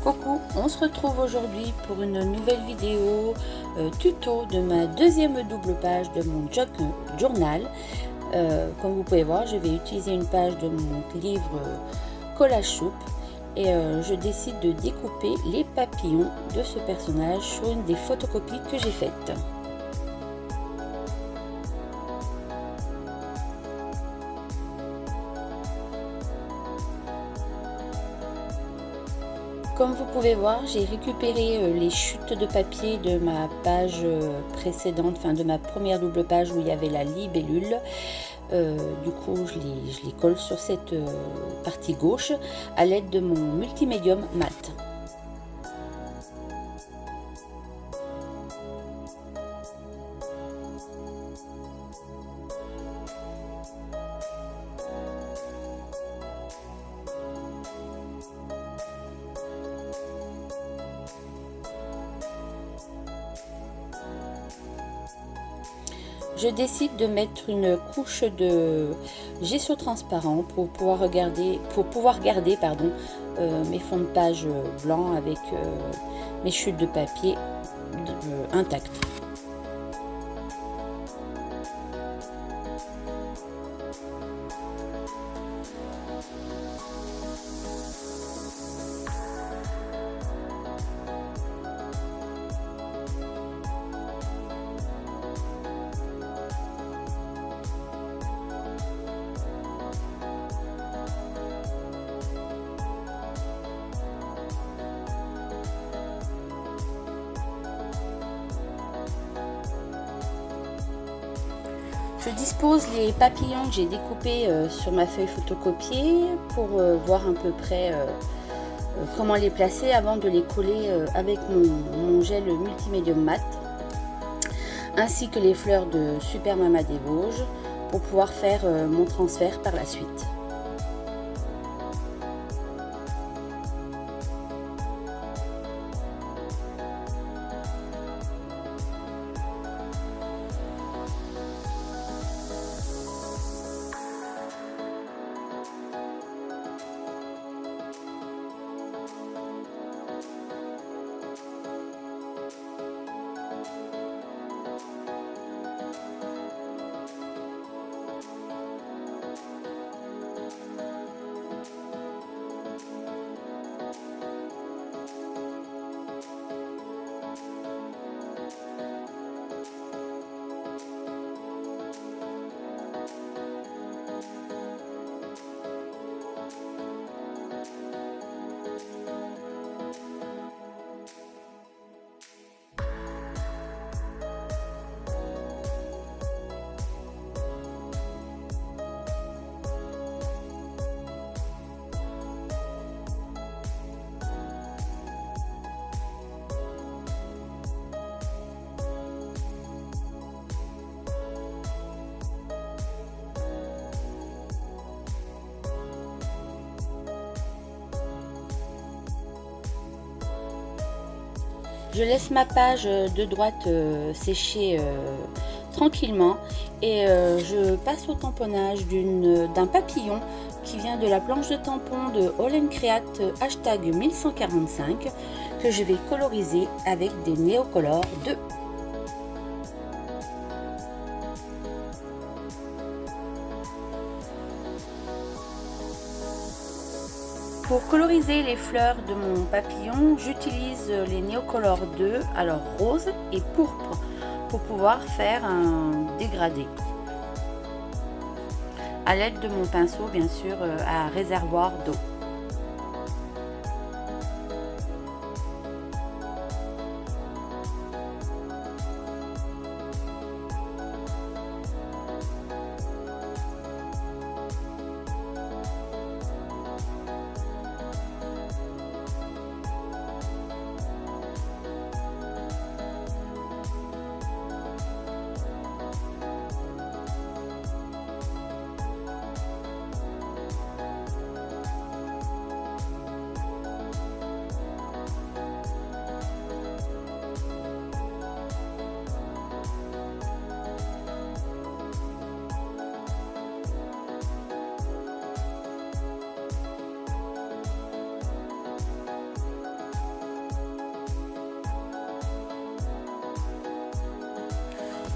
Coucou, on se retrouve aujourd'hui pour une nouvelle vidéo tuto de ma deuxième double page de mon journal. Comme vous pouvez voir, je vais utiliser une page de mon livre Collage Soupe et je décide de découper les papillons de ce personnage sur une des photocopies que j'ai faites. Comme vous pouvez voir, j'ai récupéré les chutes de papier de ma page précédente, enfin de ma première double page où il y avait la libellule. Du coup, je les colle sur cette partie gauche à l'aide de mon multimédium mat. Je décide de mettre une couche de gesso transparent pour pouvoir garder mes fonds de page blancs avec mes chutes de papier intactes. Je dispose les papillons que j'ai découpés sur ma feuille photocopiée pour voir à peu près comment les placer avant de les coller avec mon gel multimédium mat, ainsi que les fleurs de Super Mama des Vosges pour pouvoir faire mon transfert par la suite. Je laisse ma page de droite sécher tranquillement et je passe au tamponnage d'un papillon qui vient de la planche de tampon de All & Create #1145 que je vais coloriser avec des Neocolor 2. Pour coloriser les fleurs de mon papillon, j'utilise les Neocolor 2, alors rose et pourpre, pour pouvoir faire un dégradé. À l'aide de mon pinceau, bien sûr, à réservoir d'eau.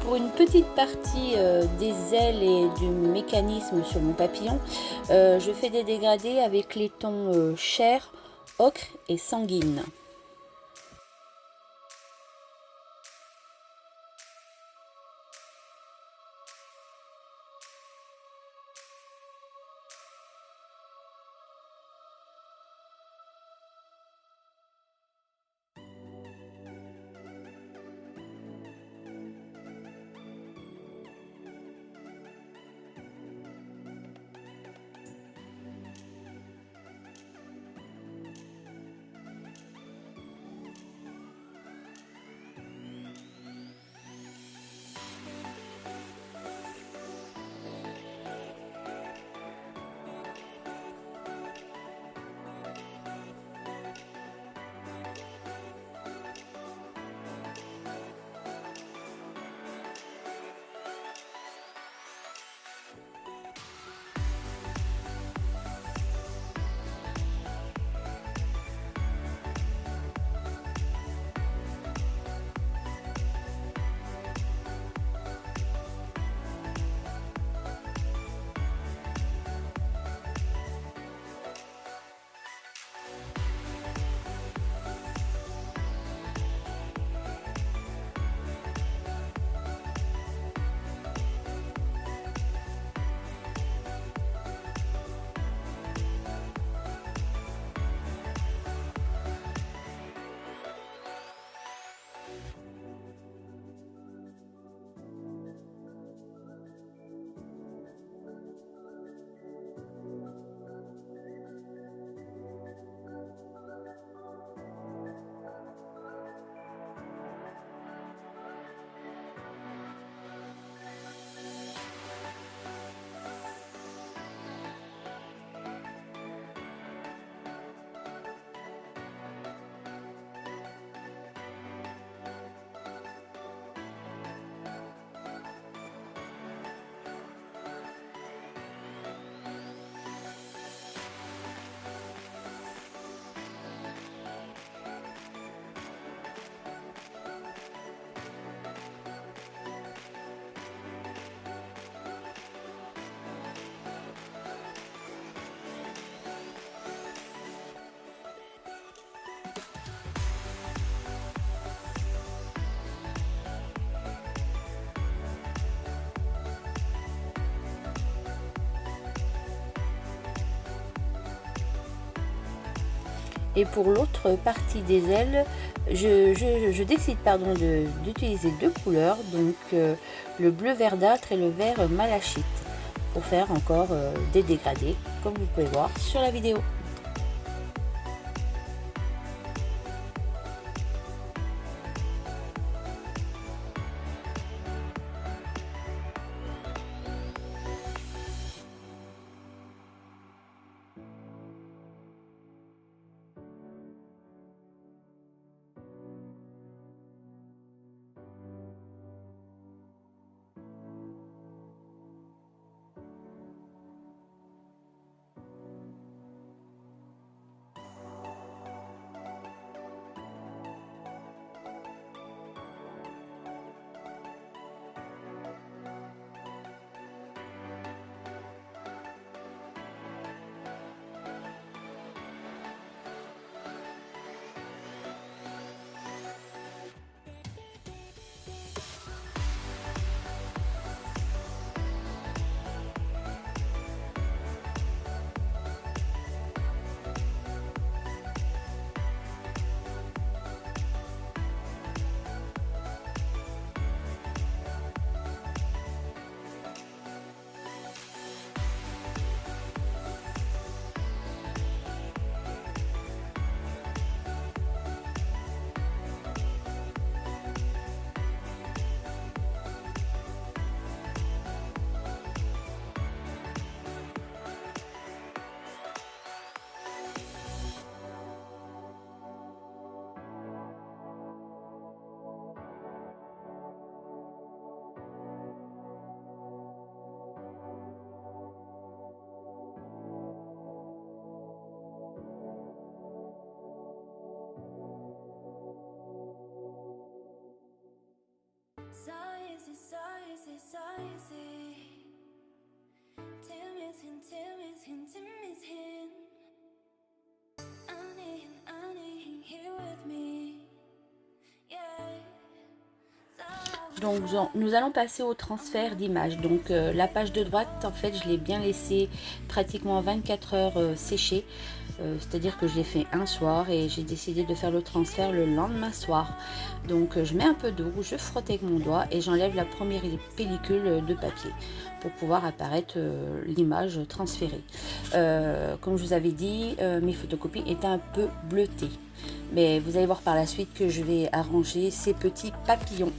pour une petite partie des ailes et du mécanisme sur mon papillon, je fais des dégradés avec les tons chair, ocre et sanguine. Et pour l'autre partie des ailes, je décide d'utiliser deux couleurs, donc le bleu verdâtre et le vert malachite, pour faire encore des dégradés, comme vous pouvez voir sur la vidéo. Donc nous allons passer au transfert d'image. Donc la page de droite, en fait, je l'ai bien laissée pratiquement 24 heures sécher. C'est-à-dire que je l'ai fait un soir et j'ai décidé de faire le transfert le lendemain soir. Donc je mets un peu d'eau, je frotte avec mon doigt et j'enlève la première pellicule de papier pour pouvoir apparaître l'image transférée. Comme je vous avais dit, mes photocopies étaient un peu bleutées. Mais vous allez voir par la suite que je vais arranger ces petits papillons.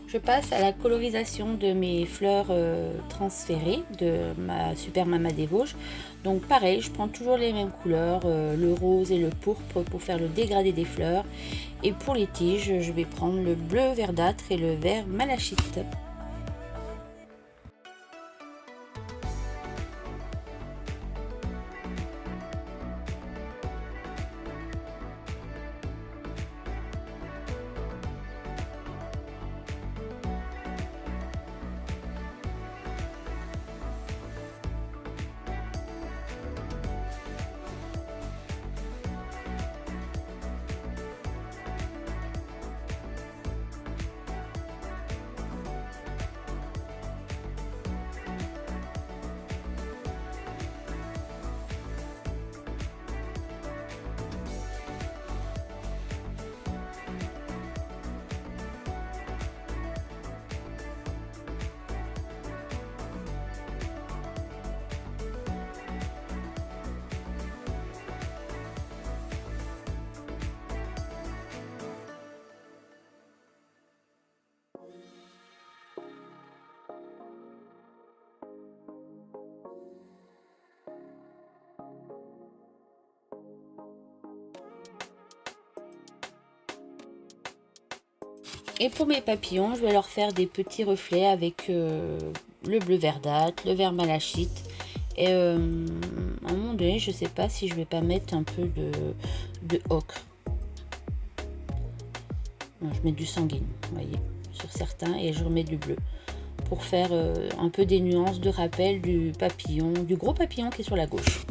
Je passe à la colorisation de mes fleurs transférées de ma Super Mama des Vosges. Donc pareil, je prends toujours les mêmes couleurs, le rose et le pourpre pour faire le dégradé des fleurs. Et pour les tiges, je vais prendre le bleu verdâtre et le vert malachite. Et pour mes papillons, je vais leur faire des petits reflets avec le bleu verdâtre, le vert malachite. Et à un moment donné, je ne sais pas si je vais pas mettre un peu de ocre. Je mets du sanguine, vous voyez, sur certains, et je remets du bleu. Pour faire un peu des nuances de rappel du papillon, du gros papillon qui est sur la gauche.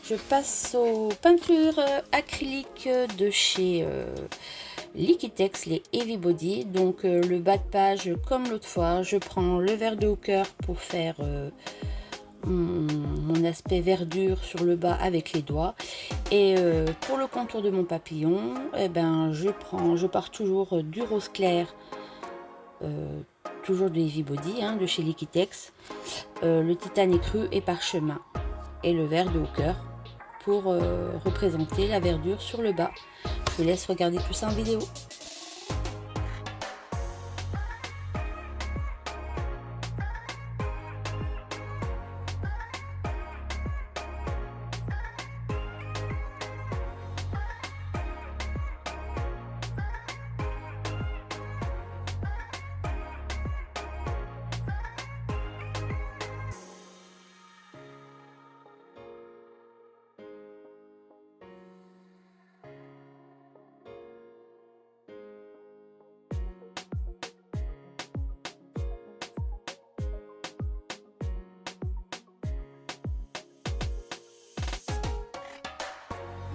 Je passe aux peintures acryliques de chez Liquitex, les Heavy Body. Donc le bas de page, comme l'autre fois, je prends le vert de Hooker pour faire mon aspect verdure sur le bas avec les doigts. Et pour le contour de mon papillon, eh ben, je pars toujours du rose clair, toujours de Heavy Body, hein, de chez Liquitex, le titane cru et parchemin, et le vert de Hooker pour représenter la verdure sur le bas. Je vous laisse regarder tout ça en vidéo.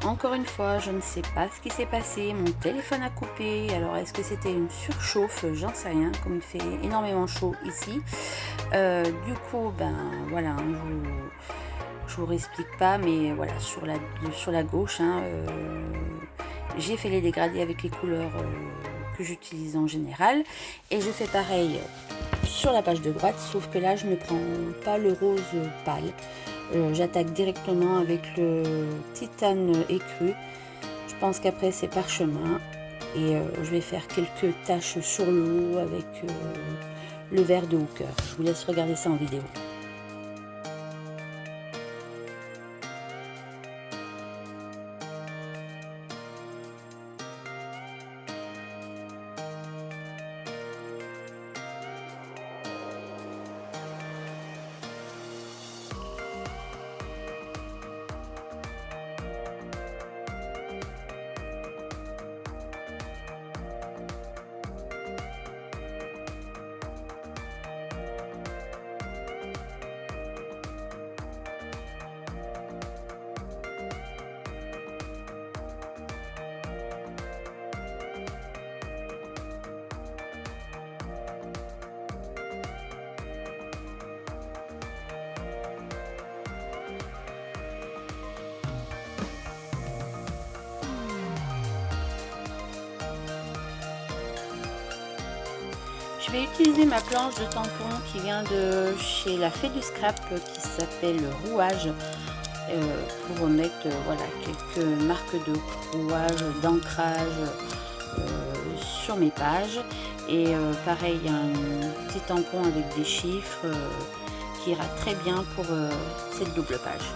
Encore une fois, je ne sais pas ce qui s'est passé, mon téléphone a coupé, alors est-ce que c'était une surchauffe, j'en sais rien, comme il fait énormément chaud ici. Du coup, ben voilà, je vous réexplique pas, mais voilà, sur la gauche, hein, j'ai fait les dégradés avec les couleurs que j'utilise en général, et je fais pareil sur la page de droite, sauf que là je ne prends pas le rose pâle. J'attaque directement avec le titane écru. Je pense qu'après c'est parchemin et je vais faire quelques taches sur le haut avec le vert de Hooker. Je vous laisse regarder ça en vidéo. Je vais utiliser ma planche de tampon qui vient de chez la Fée du Scrap qui s'appelle Rouage pour mettre voilà, quelques marques de rouage, d'ancrage sur mes pages. Et pareil, il y a un petit tampon avec des chiffres qui ira très bien pour cette double page.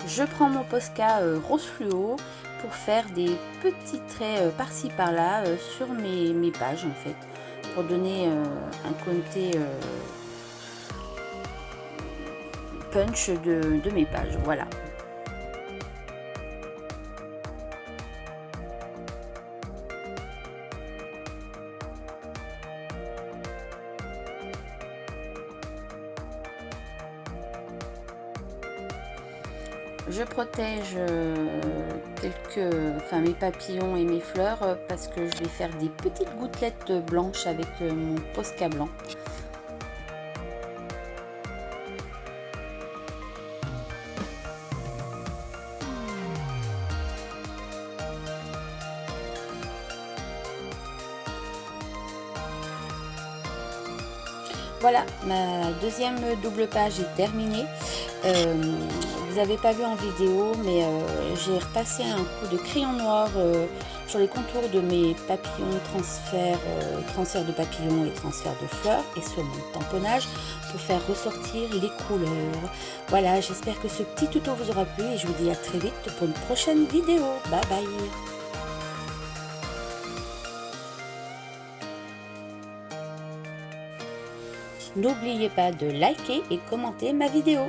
Je prends mon Posca rose fluo pour faire des petits traits par-ci par-là sur mes pages en fait, pour donner un côté punch de mes pages, voilà. Je protège mes papillons et mes fleurs parce que je vais faire des petites gouttelettes blanches avec mon Posca blanc. Voilà, ma deuxième double page est terminée. Vous n'avez pas vu en vidéo, mais j'ai repassé un coup de crayon noir sur les contours de mes papillons, transfert de papillons et transfert de fleurs, et sur mon tamponnage pour faire ressortir les couleurs. Voilà, j'espère que ce petit tuto vous aura plu et je vous dis à très vite pour une prochaine vidéo. Bye bye. N'oubliez pas de liker et commenter ma vidéo.